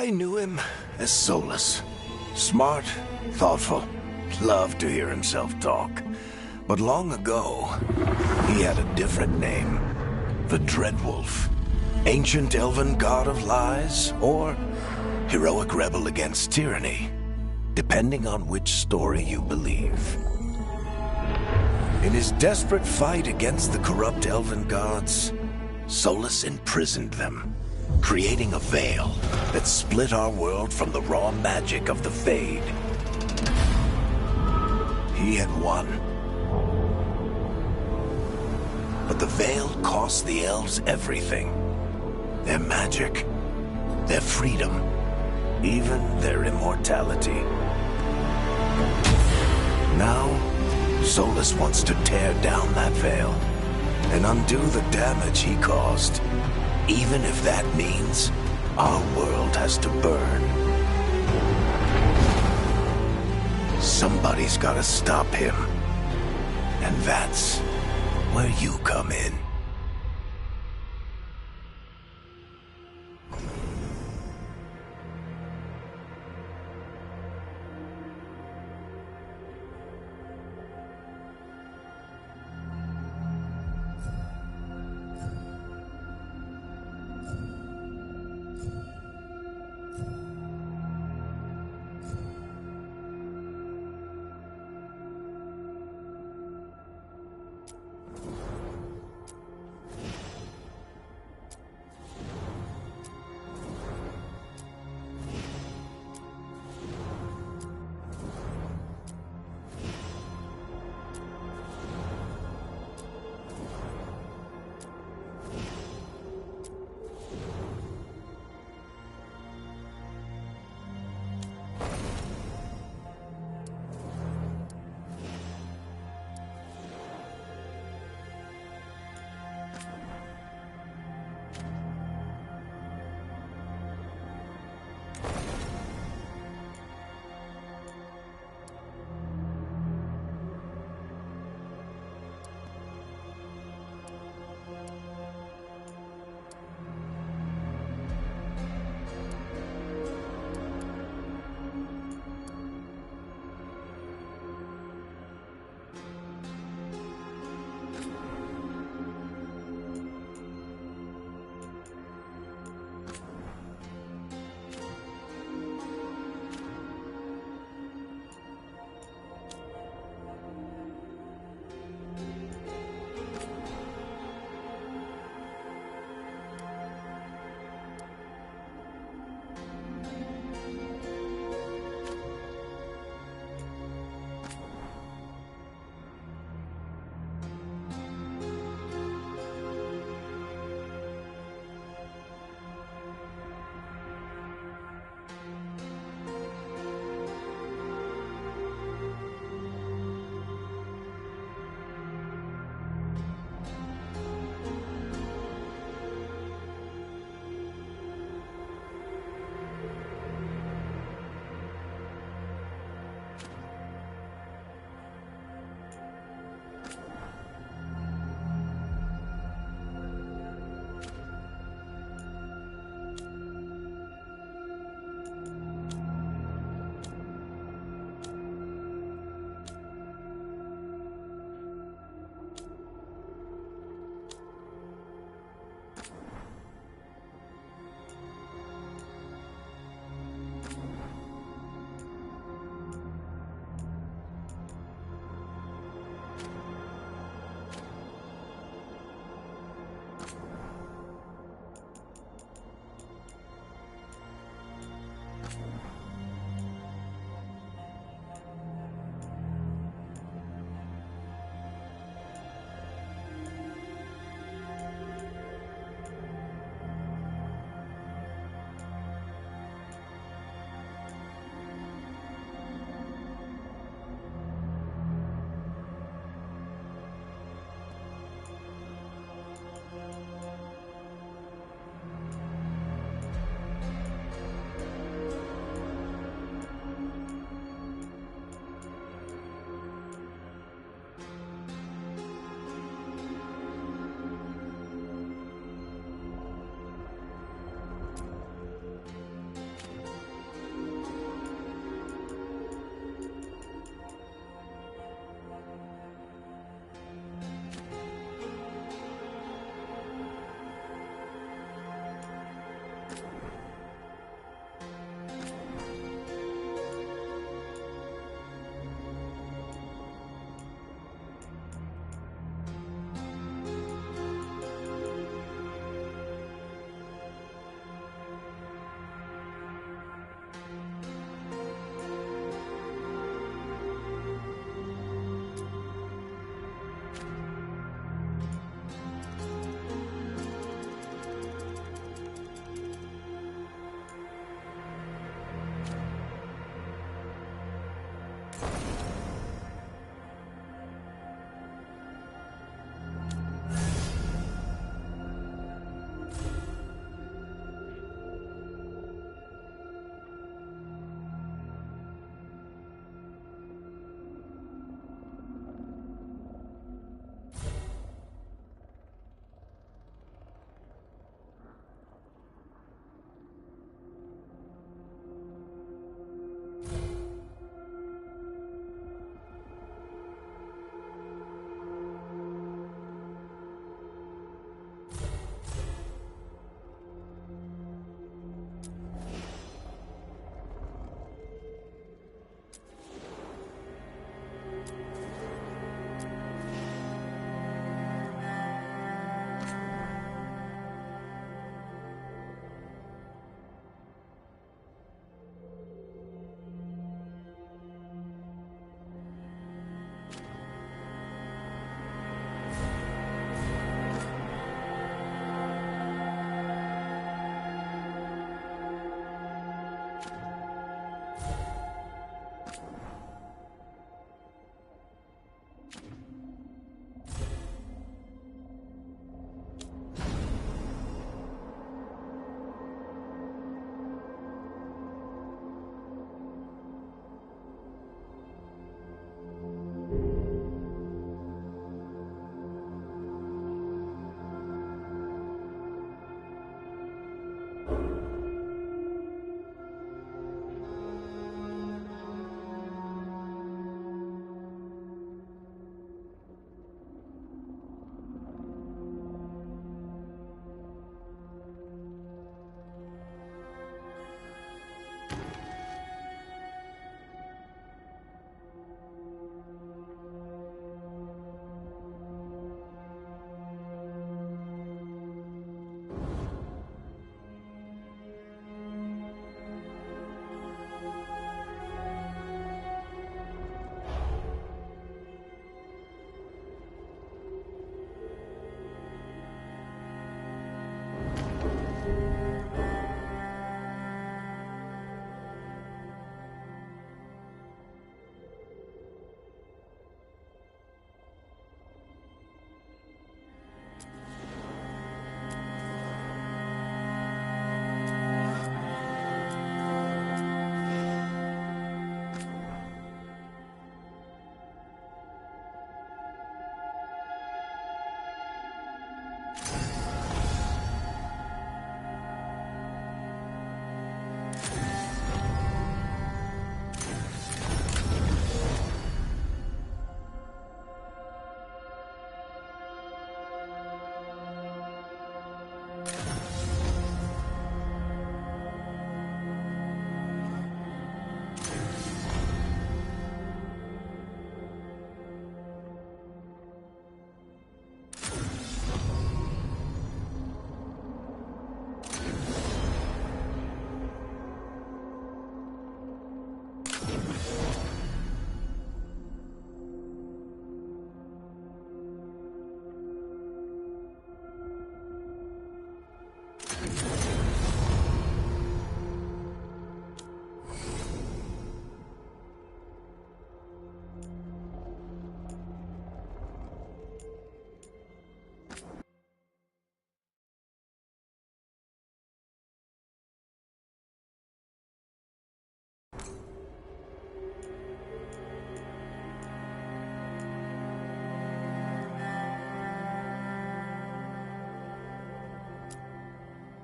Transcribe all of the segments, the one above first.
I knew him as Solus. Smart, thoughtful, loved to hear himself talk. But long ago, he had a different name. The Dreadwolf. Ancient elven god of lies, or heroic rebel against tyranny, depending on which story you believe. In his desperate fight against the corrupt elven gods, Solus imprisoned them, creating a veil that split our world from the raw magic of the Fade. He had won. But the veil cost the elves everything. Their magic, their freedom, even their immortality. Now, Solus wants to tear down that veil and undo the damage he caused, even if that means our world has to burn. Somebody's gotta stop him, and that's where you come in.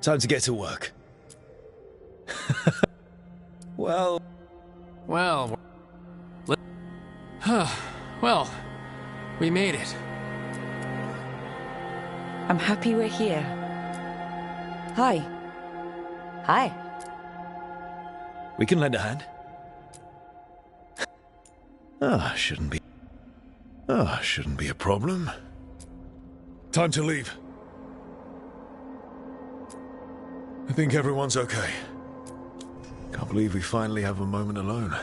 Time to get to work. Well... Well... well, we made it. I'm happy we're here. Hi. Hi. We can lend a hand. Shouldn't be a problem. Time to leave. I think everyone's okay. Can't believe we finally have a moment alone.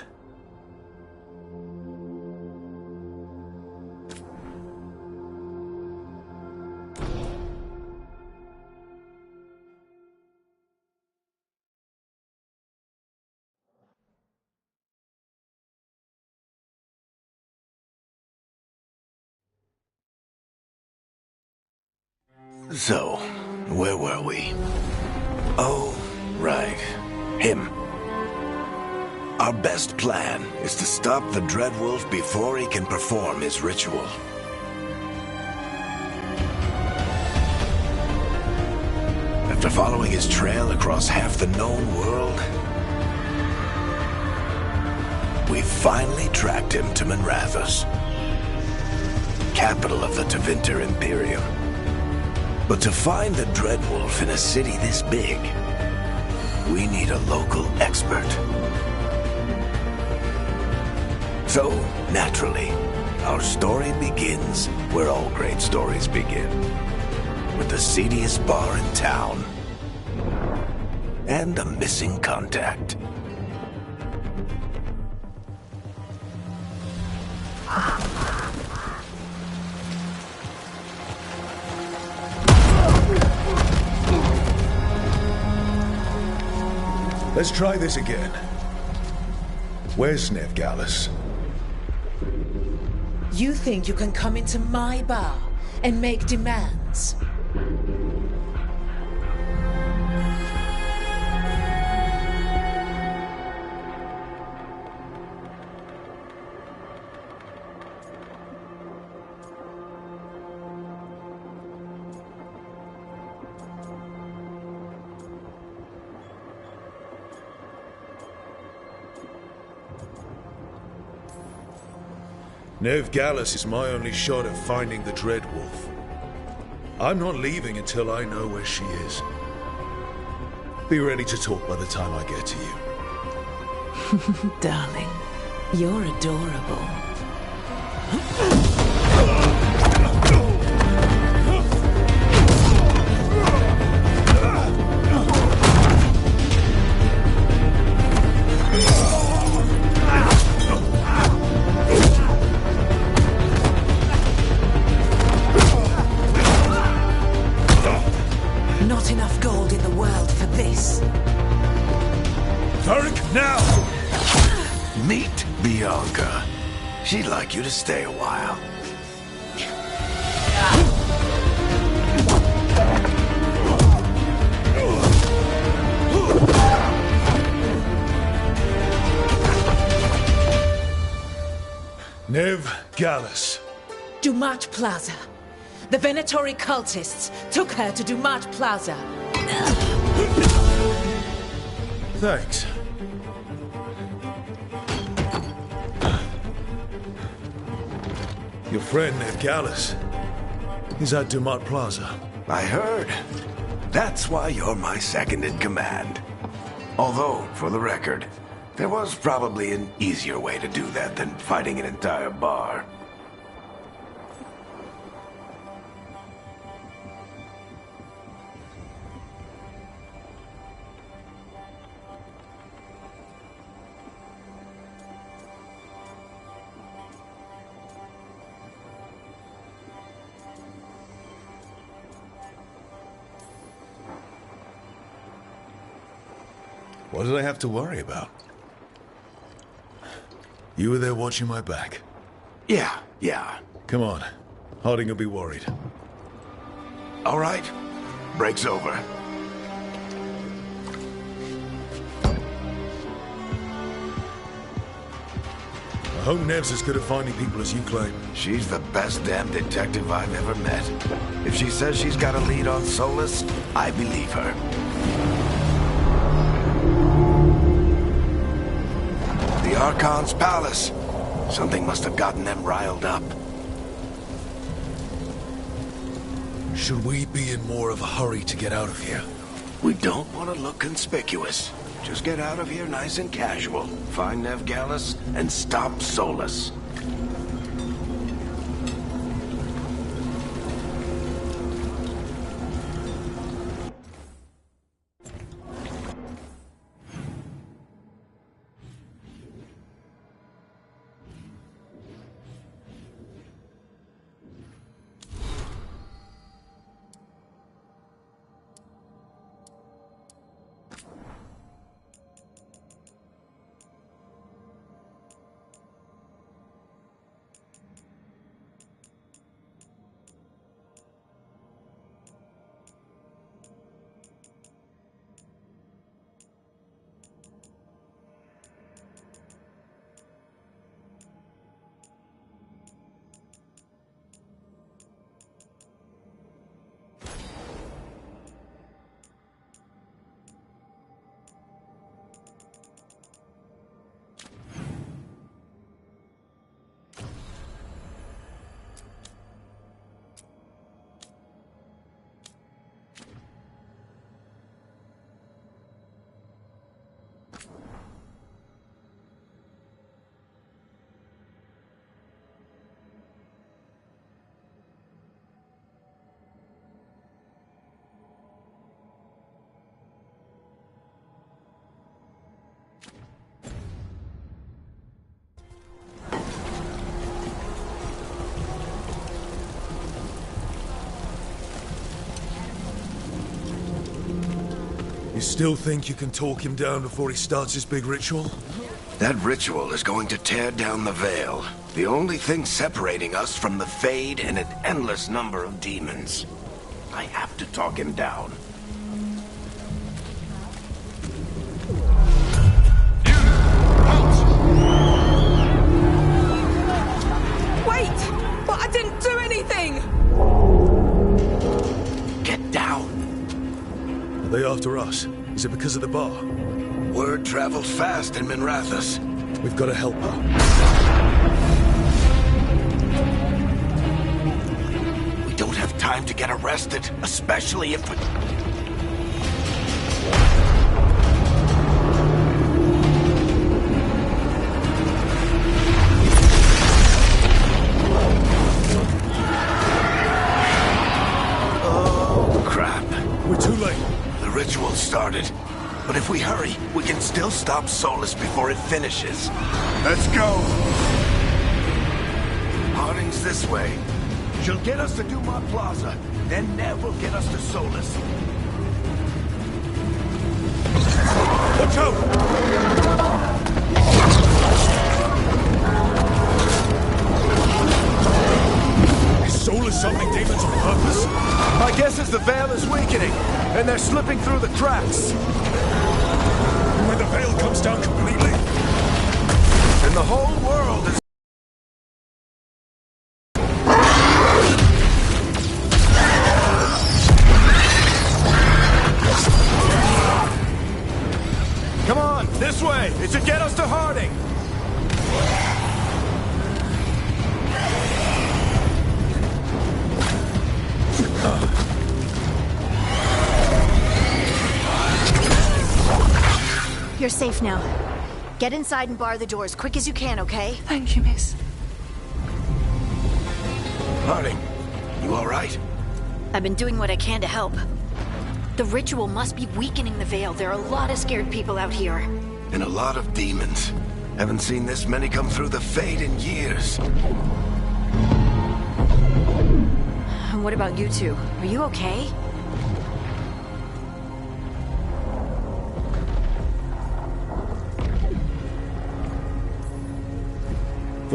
So, where were we? Oh, right. Him. Our best plan is to stop the Dreadwolf before he can perform his ritual. After following his trail across half the known world, we finally tracked him to Manrathus, capital of the Tevinter Imperium. But to find the Dreadwolf in a city this big, we need a local expert. So, naturally, our story begins where all great stories begin. With the seediest bar in town. And a missing contact. Let's try this again. Where's Nevgalis? You think you can come into my bar and make demands? Nevgalis is my only shot at finding the Dreadwolf. I'm not leaving until I know where she is. Be ready to talk by the time I get to you. Darling, you're adorable. Not enough gold in the world for this. Tarek, now! Meet Bianca. She'd like you to stay a while. Nevgalis. Dumat Plaza. The Venatori cultists took her to Dumat Plaza. Thanks. Your friend Nevgalis is at Dumat Plaza. I heard. That's why you're my second in command. Although, for the record, there was probably an easier way to do that than fighting an entire bar. What did I have to worry about? You were there watching my back. Yeah. Come on. Harding will be worried. All right. Break's over. I hope Nev's as good at finding people as you claim. She's the best damn detective I've ever met. If she says she's got a lead on Solus, I believe her. The Archon's palace. Something must have gotten them riled up. Should we be in more of a hurry to get out of here? We don't want to look conspicuous. Just get out of here nice and casual. Find Nevgalis and stop Solus. You still think you can talk him down before he starts his big ritual? That ritual is going to tear down the Veil. The only thing separating us from the Fade and an endless number of demons. I have to talk him down. Wait! But I didn't do anything! Get down! Are they after us? Is it because of the bar? Word travels fast in Minrathous. We've got to help her. We don't have time to get arrested, especially if we... Oh, crap. We're too late. The ritual started. But if we hurry, we can still stop Solus before it finishes. Let's go! Harding's this way. She'll get us to Dumont Plaza, then Nev will get us to Solus. Watch out! Is Solus summoning demons on purpose? My guess is the Veil is weakening, and they're slipping through the cracks. When the Veil comes down completely, And the whole world is... Come on, this way! It should get us to Harding! You're safe now. Get inside and bar the doors quick as you can, okay? Thank you, miss. Harding, you all right? I've been doing what I can to help. The ritual must be weakening the Veil. There are a lot of scared people out here. And a lot of demons. Haven't seen this many come through the Fade in years. And what about you two? Are you okay?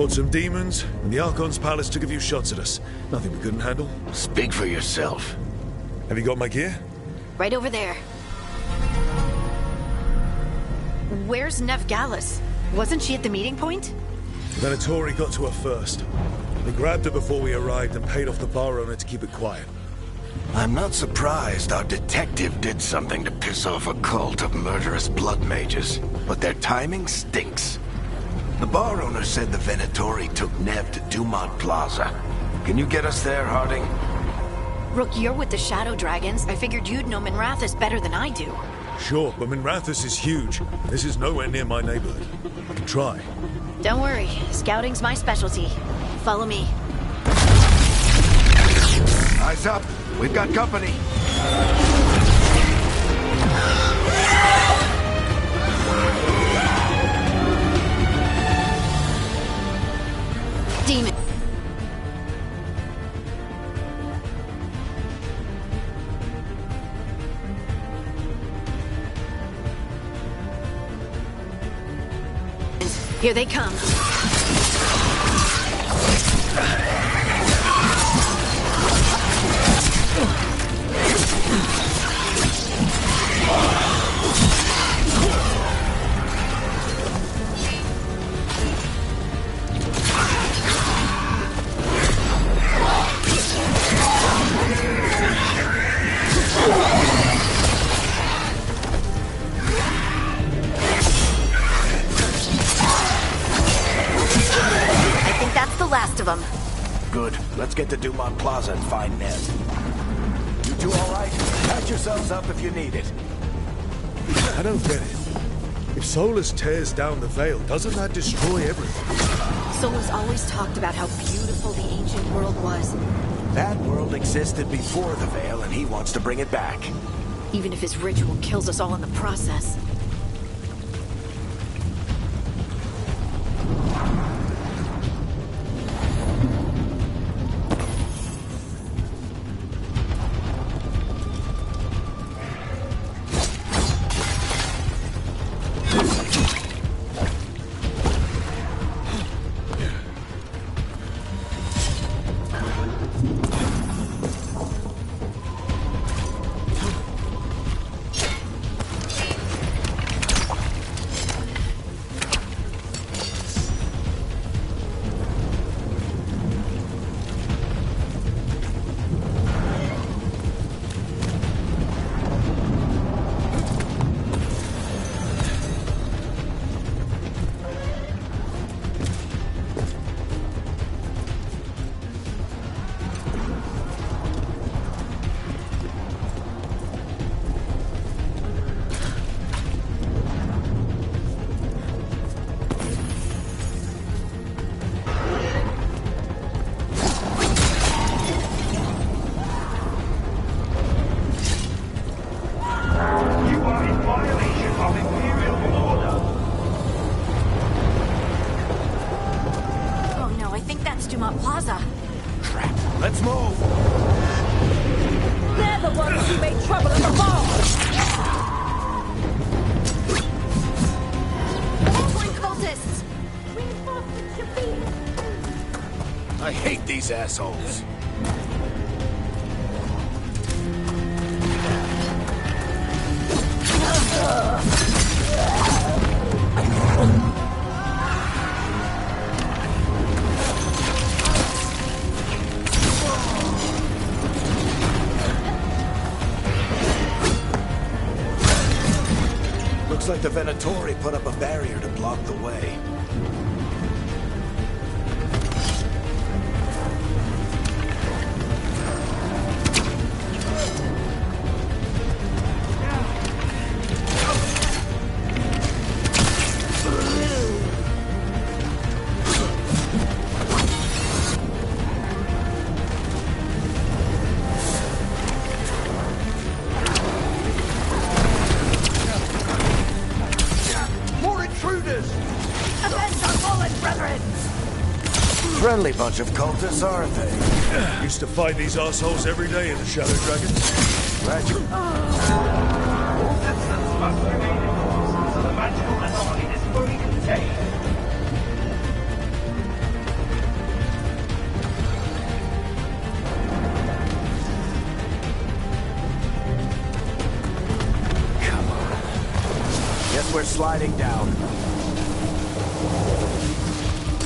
fought some demons, and the Archon's palace took a few shots at us. Nothing we couldn't handle. Speak for yourself. Have you got my gear? Right over there. Where's Nevgalis? Wasn't she at the meeting point? The Venatori got to her first. They grabbed her before we arrived and paid off the bar owner to keep it quiet. I'm not surprised our detective did something to piss off a cult of murderous blood mages, but their timing stinks. The bar owner said the Venatori took Nev to Dumont Plaza. Can you get us there, Harding? Rook, you're with the Shadow Dragons. I figured you'd know Minrathous better than I do. Sure, but Minrathous is huge. This is nowhere near my neighborhood. I can try. Don't worry, scouting's my specialty. Follow me. Eyes up. We've got company. Demon. Here they come. Last of them. Good. Let's get to Dumont Plaza and find Ned. You two all right? Patch yourselves up if you need it. I don't get it. If Solus tears down the Veil, doesn't that destroy everything? Solus always talked about how beautiful the ancient world was. That world existed before the Veil, and he wants to bring it back. Even if his ritual kills us all in the process. I hate these assholes. Looks like the Venatori put up a barrier to block the way. Friendly bunch of cultists, aren't they? Used to fight these assholes every day in the Shadow Dragons. Graduate. All systems must remain in course, so the magical anomaly is fully contained. Come on. Guess we're sliding down.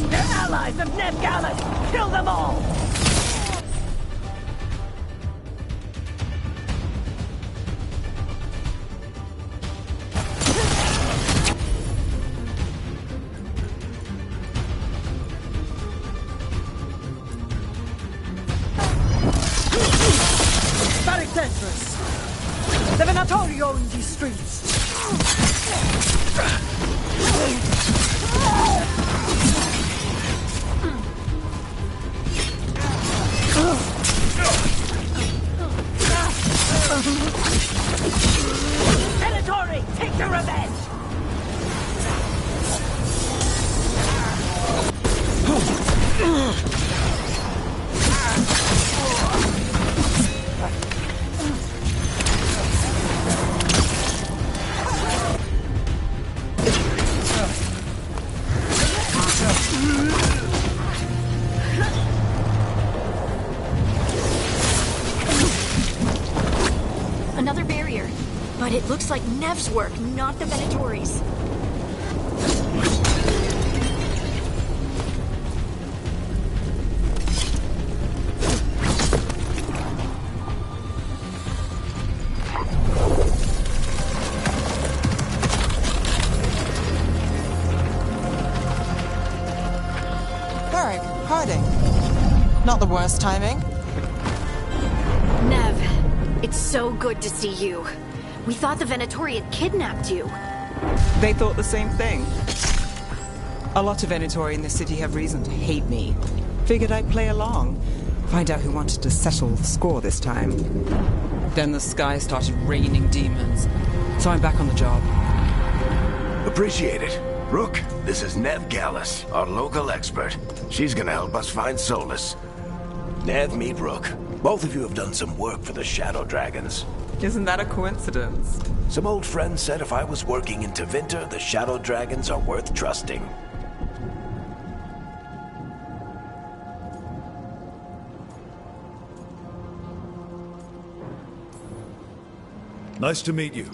They're allies of Ned Gallus! Kill them all! traitorous. The Venatori own these streets. Venatori, take your revenge! Another barrier. But it looks like Nev's work, not the Venatori's. Varric, Harding. Not the worst timing. Nev, it's so good to see you. We thought the Venatori had kidnapped you. They thought the same thing. A lot of Venatori in this city have reason to hate me. Figured I'd play along. Find out who wanted to settle the score this time. Then the sky started raining demons. So I'm back on the job. Appreciate it. Rook, this is Nev Gallus, our local expert. She's gonna help us find Solus. Nev, meet Rook. Both of you have done some work for the Shadow Dragons. Isn't that a coincidence? Some old friends said if I was working in Tevinter, the Shadow Dragons are worth trusting. Nice to meet you.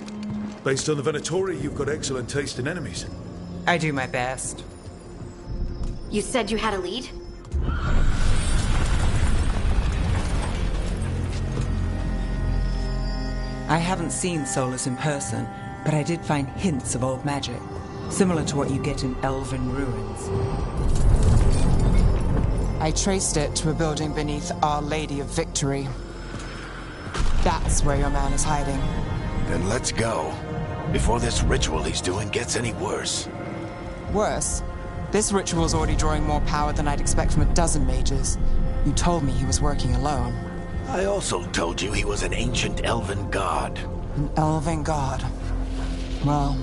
Based on the Venatori, you've got excellent taste in enemies. I do my best. You said you had a lead? I haven't seen Solus in person, but I did find hints of old magic, similar to what you get in elven ruins. I traced it to a building beneath Our Lady of Victory. That's where your man is hiding. Then let's go. Before this ritual he's doing gets any worse. Worse, this ritual's already drawing more power than I'd expect from a dozen mages. You told me he was working alone. I also told you he was an ancient elven god. An elven god. Well,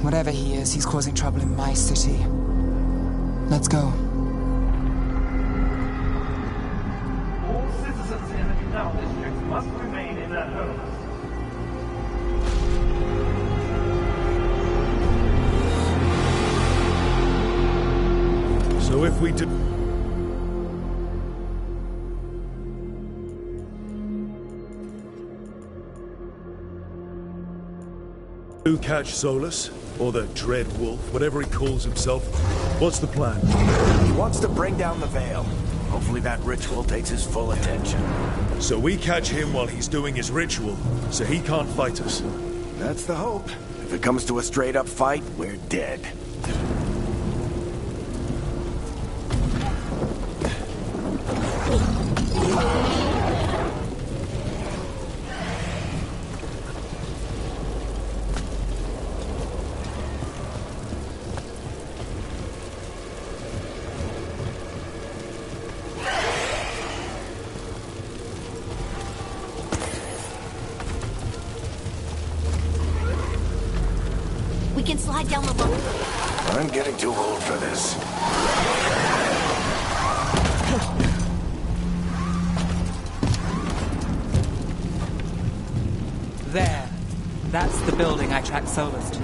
whatever he is, he's causing trouble in my city. Let's go. All citizens in the canal district must remain in their homes. So if we do... do catch Solus, or the Dread Wolf, whatever he calls himself, what's the plan? He wants to bring down the veil. Hopefully that ritual takes his full attention. So we catch him while he's doing his ritual, so he can't fight us. That's the hope. If it comes to a straight-up fight, we're dead. We can slide down the lower. I'm getting too old for this. There. That's the building I tracked Solus to.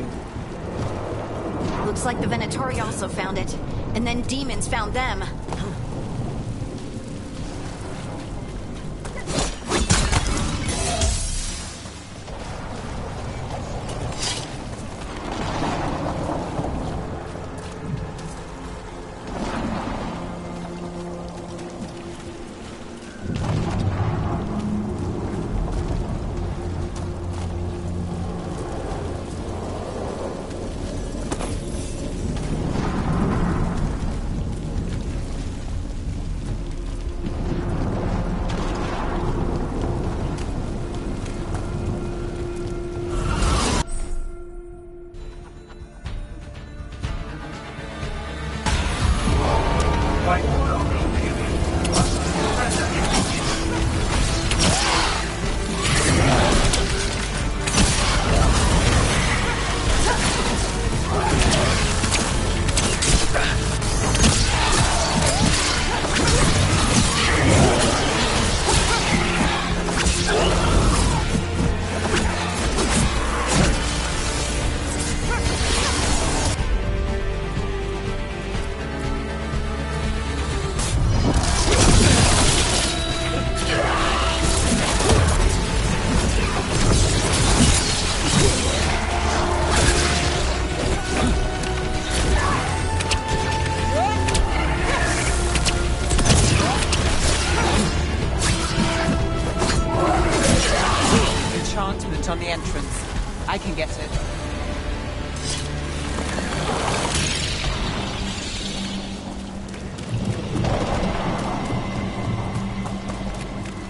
Looks like the Venatori also found it. And then demons found them. On the entrance. I can get it.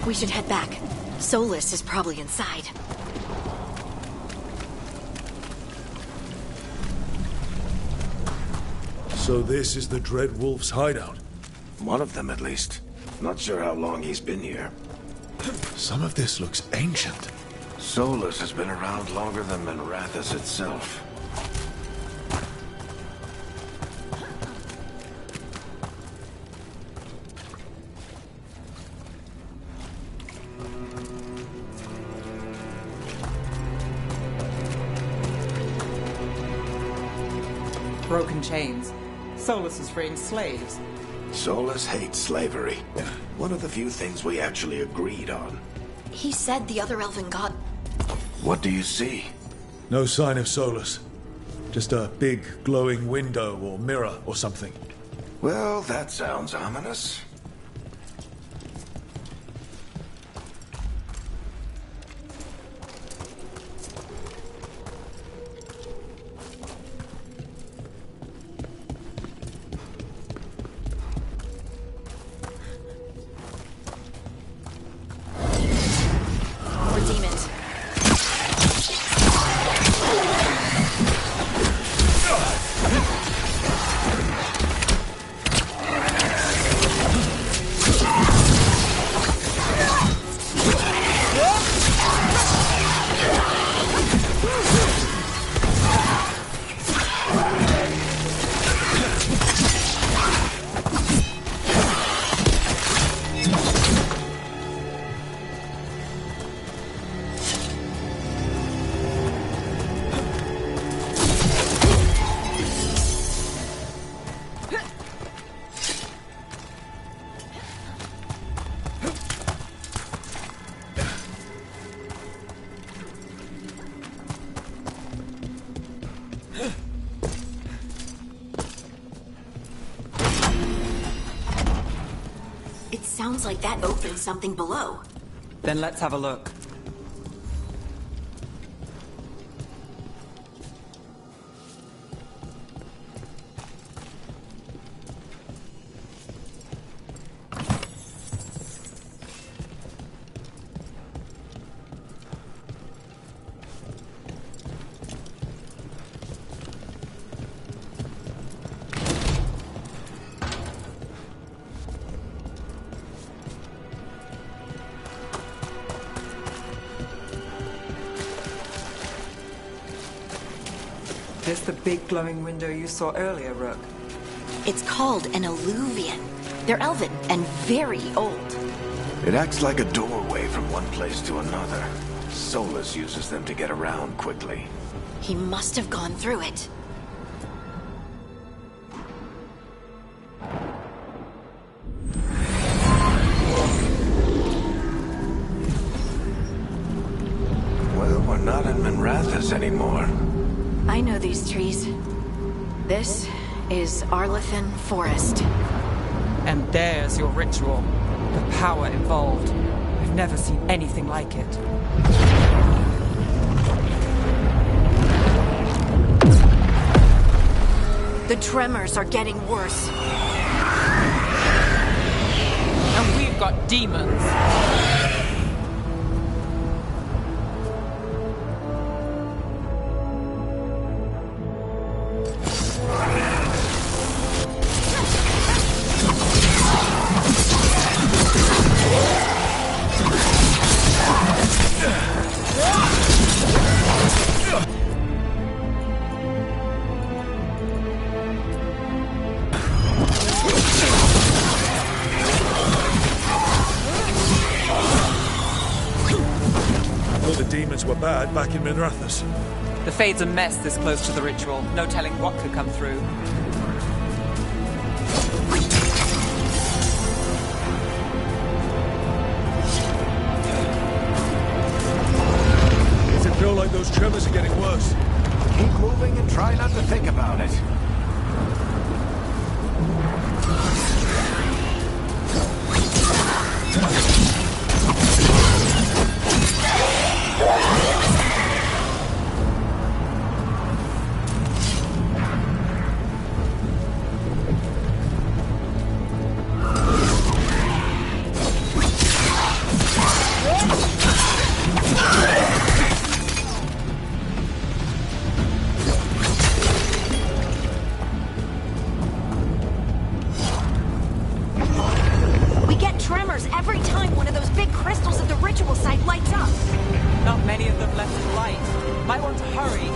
We should head back. Solus is probably inside. So this is the Dread Wolf's hideout? One of them, at least. Not sure how long he's been here. Some of this looks ancient. Solus has been around longer than Minrathous itself. Broken chains. Solus is freeing slaves. Solus hates slavery. One of the few things we actually agreed on. He said the other elven god... What do you see? No sign of Solus. Just a big glowing window or mirror or something. Well, that sounds ominous. Sounds like that opens something below. Then let's have a look. This the big glowing window you saw earlier, Rook? It's called an alluvian. They're elven and very old. It acts like a doorway from one place to another. Solus uses them to get around quickly. He must have gone through it. Well, we're not in Minrathous anymore. I know these trees. This is Arlethan Forest. And there's your ritual. The power involved. I've never seen anything like it. The tremors are getting worse. And we've got demons. Thought the demons were bad back in Minrathous. The Fade's a mess this close to the ritual. No telling what could come through. Does it feel like those tremors are getting worse? Keep moving and try not to think about it. Every time one of those big crystals at the ritual site lights up. Not many of them left in light. Might want to hurry.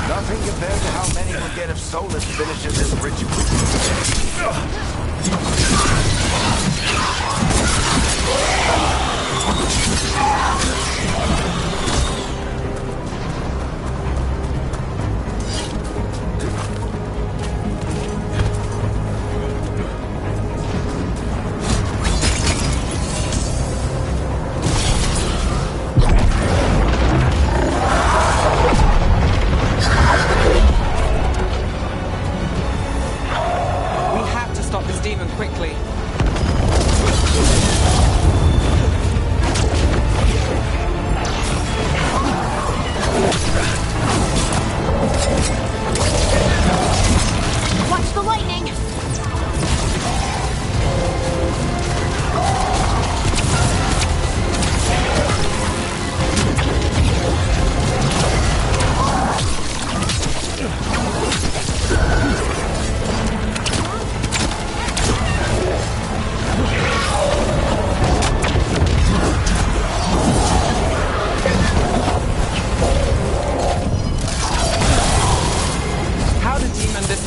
Nothing compared to how many we'll get if Solus finishes his ritual. Quickly. Watch the lightning!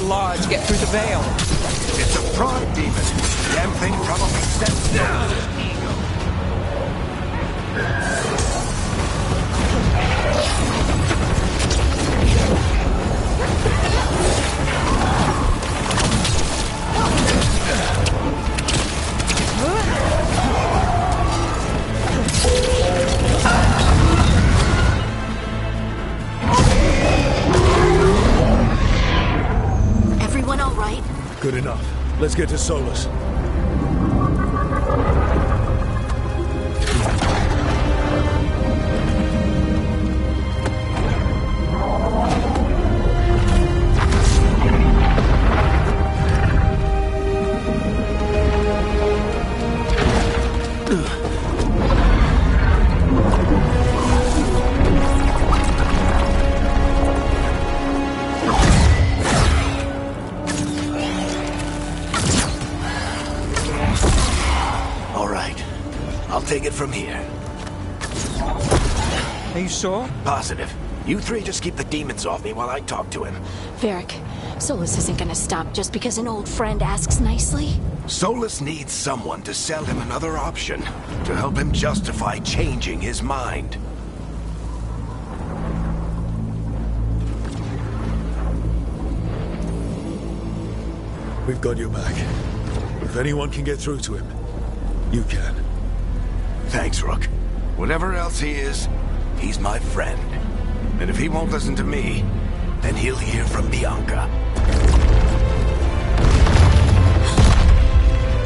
Large get through the veil. It's a pride demon. Damn thing probably sets down his ego. Everyone all right? Good enough. Let's get to Solus. right. I'll take it from here. Are you sure? Positive. You three just keep the demons off me while I talk to him. Varric, Solus isn't gonna stop just because an old friend asks nicely. Solus needs someone to sell him another option, to help him justify changing his mind. We've got your back. If anyone can get through to him, you can. Thanks, Rook. Whatever else he is, he's my friend. And if he won't listen to me, then he'll hear from Bianca.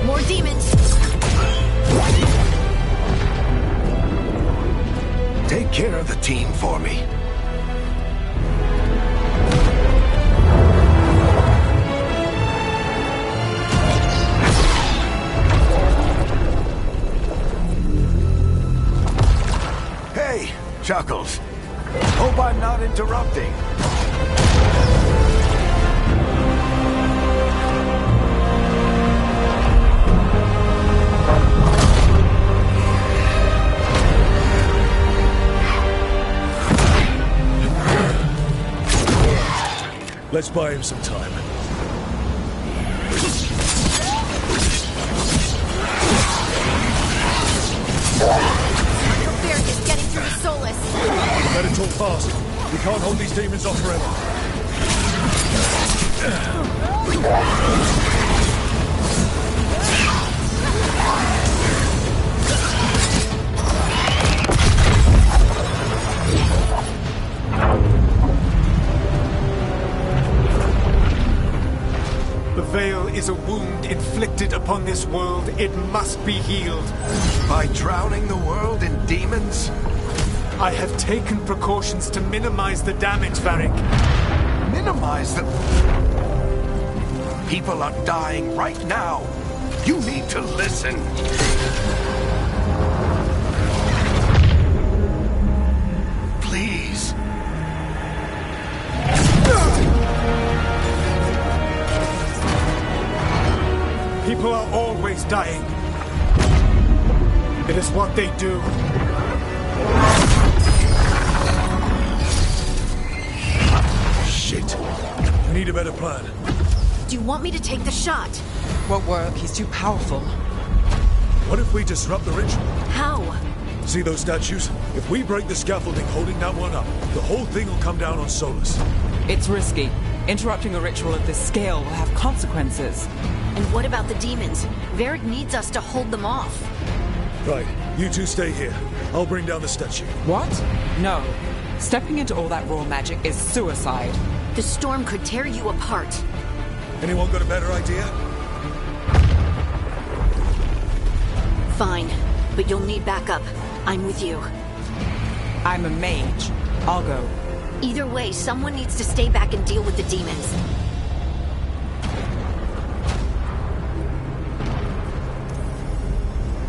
More demons! Take care of the team for me. Hey, Chuckles. Hope I'm not interrupting. Let's buy him some time. Varric is getting through to Solus. Better talk fast. We can't hold these demons off forever. The Veil is a wound inflicted upon this world. It must be healed. By drowning the world in demons? I have taken precautions to minimize the damage, Varric. Minimize the... People are dying right now. You need to listen. Please. People are always dying. It is what they do. Shit. We need a better plan. Do you want me to take the shot? Won't work. He's too powerful. What if we disrupt the ritual? How? See those statues? If we break the scaffolding holding that one up, the whole thing will come down on Solus. It's risky. Interrupting a ritual of this scale will have consequences. And what about the demons? Varric needs us to hold them off. Right, you two stay here. I'll bring down the statue. What? No. Stepping into all that raw magic is suicide. The storm could tear you apart. Anyone got a better idea? Fine, but you'll need backup. I'm with you. I'm a mage. I'll go. Either way, someone needs to stay back and deal with the demons.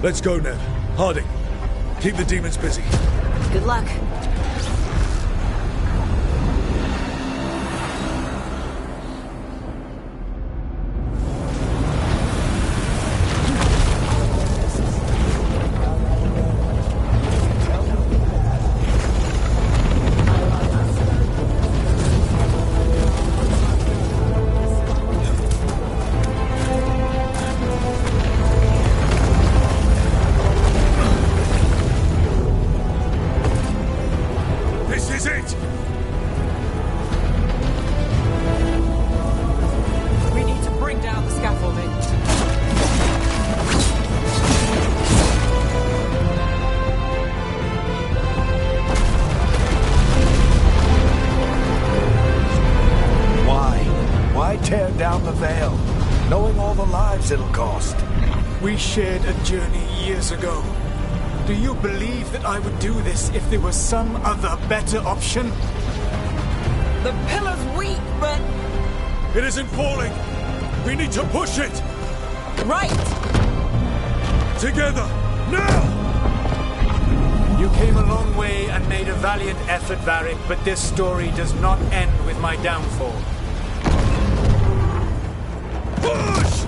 Let's go, Ned. Harding, keep the demons busy. Good luck. Tear down the Veil, knowing all the lives it'll cost. We shared a journey years ago. Do you believe that I would do this if there was some other better option? The pillar's weak, but... It isn't falling! We need to push it! Right! Together! Now! You came a long way and made a valiant effort, Varric, but this story does not end with my downfall. Push!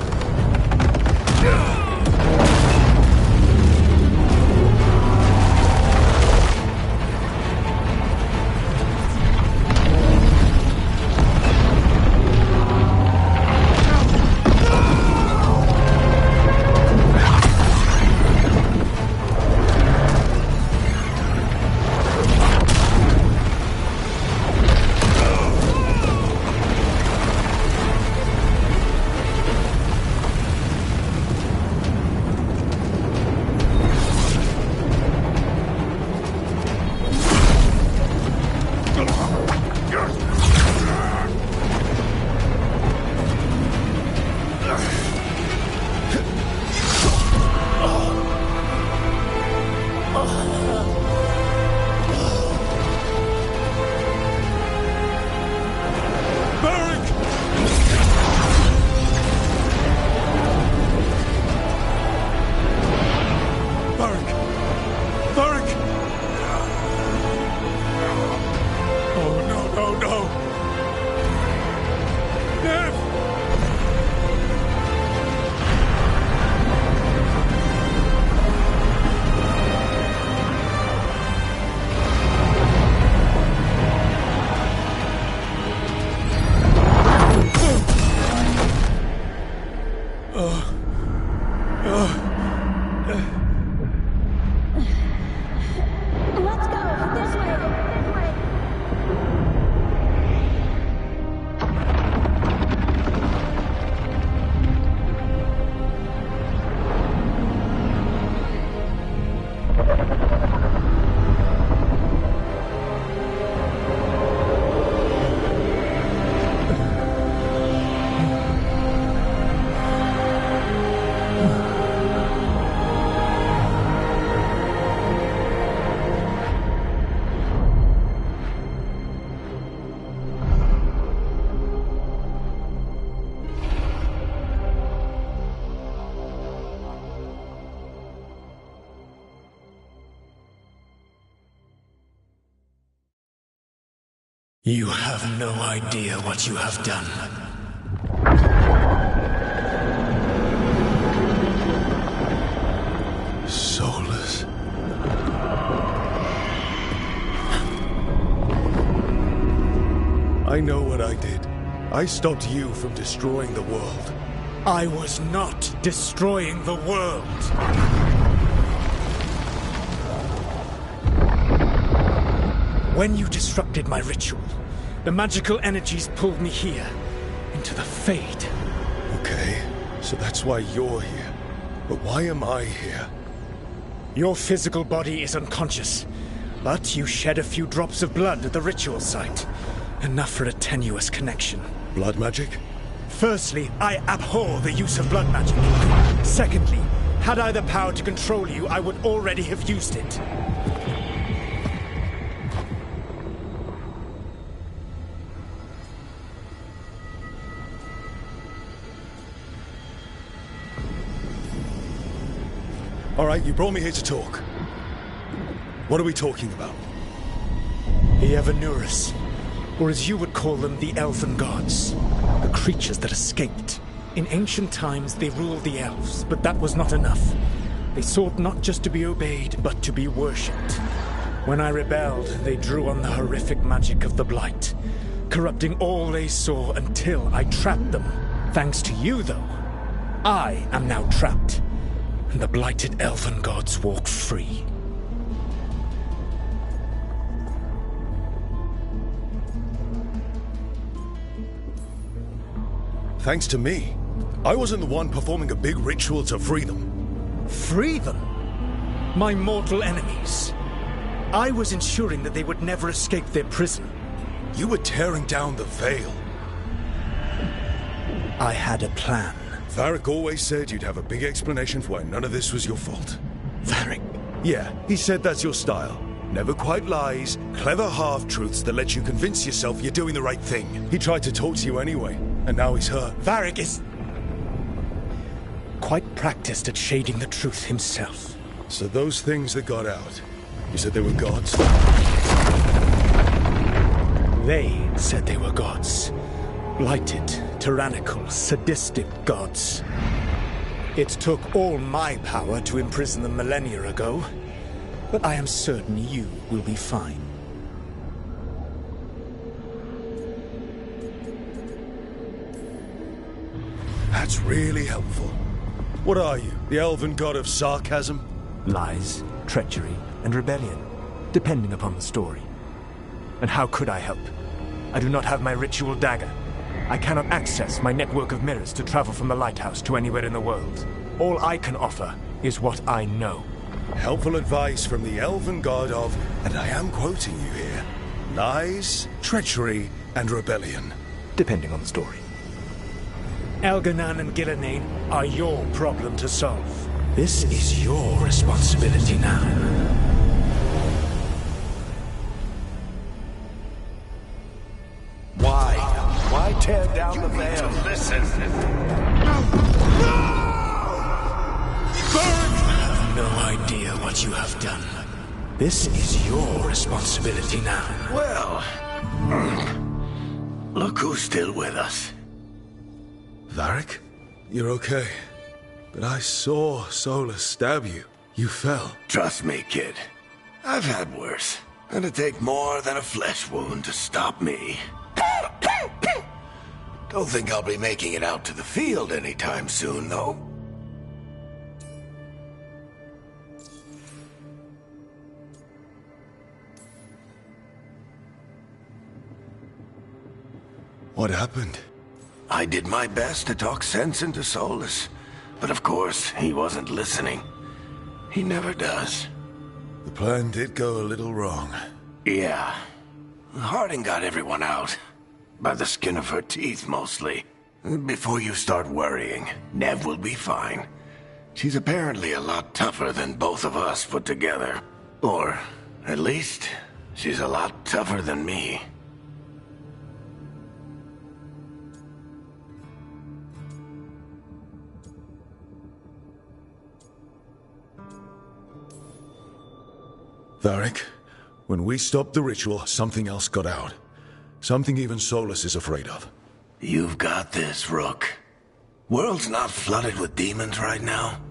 You have no idea what you have done. Soulless. I know what I did. I stopped you from destroying the world. I was not destroying the world. When you disrupted my ritual, the magical energies pulled me here, into the Fade. Okay, so that's why you're here. But why am I here? Your physical body is unconscious, but you shed a few drops of blood at the ritual site. Enough for a tenuous connection. Blood magic? Firstly, I abhor the use of blood magic. Secondly, had I the power to control you, I would already have used it. All right, you brought me here to talk. What are we talking about? The Evanurus, or as you would call them, the Elven Gods. The creatures that escaped. In ancient times, they ruled the elves, but that was not enough. They sought not just to be obeyed, but to be worshipped. When I rebelled, they drew on the horrific magic of the Blight, corrupting all they saw until I trapped them. Thanks to you, though, I am now trapped. And the blighted Elven Gods walk free. Thanks to me. I wasn't the one performing a big ritual to free them. Free them? My mortal enemies. I was ensuring that they would never escape their prison. You were tearing down the veil. I had a plan. Varric always said you'd have a big explanation for why none of this was your fault. Varric? Yeah, he said that's your style. Never quite lies, clever half-truths that let you convince yourself you're doing the right thing. He tried to talk to you anyway, and now he's hurt. Varric is quite practiced at shading the truth himself. So those things that got out, you said they were gods? They said they were gods. Blighted, tyrannical, sadistic gods. It took all my power to imprison them millennia ago, but I am certain you will be fine. That's really helpful. What are you, the elven god of sarcasm? Lies, treachery, and rebellion, depending upon the story. And how could I help? I do not have my ritual dagger. I cannot access my network of mirrors to travel from the lighthouse to anywhere in the world. All I can offer is what I know. Helpful advice from the elven god of, and I am quoting you here, lies, treachery, and rebellion. Depending on the story. Elganan and Gillenane are your problem to solve. This is your responsibility now. Why tear down the veil? Listen. You have no idea what you have done. This is your responsibility now. Well, look who's still with us. Varric? You're okay. But I saw Solus stab you. You fell. Trust me, kid. I've had worse. And it'd take more than a flesh wound to stop me. Don't think I'll be making it out to the field anytime soon, though. What happened? I did my best to talk sense into Solus, but of course, he wasn't listening. He never does. The plan did go a little wrong. Yeah. Harding got everyone out. By the skin of her teeth, mostly. Before you start worrying, Nev will be fine. She's apparently a lot tougher than both of us put together. Or, at least, she's a lot tougher than me. Varric, when we stopped the ritual, something else got out. Something even Solus is afraid of. You've got this, Rook. World's not flooded with demons right now.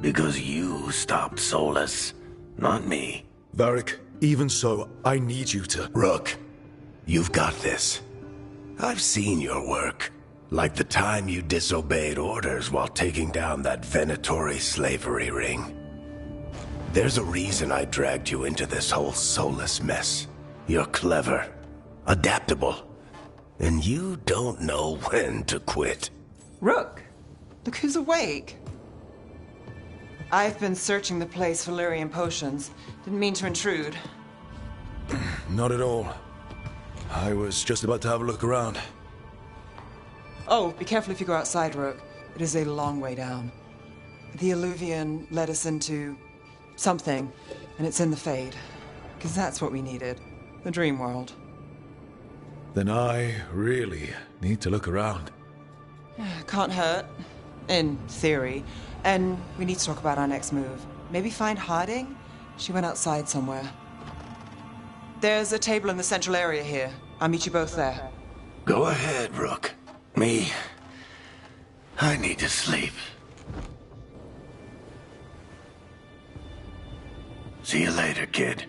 Because you stopped Solus, not me. Varric, even so, I need you to... Rook, you've got this. I've seen your work. Like the time you disobeyed orders while taking down that Venatori slavery ring. There's a reason I dragged you into this whole Solus mess. You're clever, adaptable, and you don't know when to quit. Rook, look who's awake. I've been searching the place for Lyrian potions. Didn't mean to intrude. Not at all. I was just about to have a look around. Oh, be careful if you go outside, Rook. It is a long way down. The Illuvian led us into something, and it's in the Fade. Because that's what we needed. The dream world. Then I really need to look around. Can't hurt. In theory. And we need to talk about our next move. Maybe find Harding? She went outside somewhere. There's a table in the central area here. I'll meet you both there. Go ahead, Rook. I need to sleep. See you later, kid.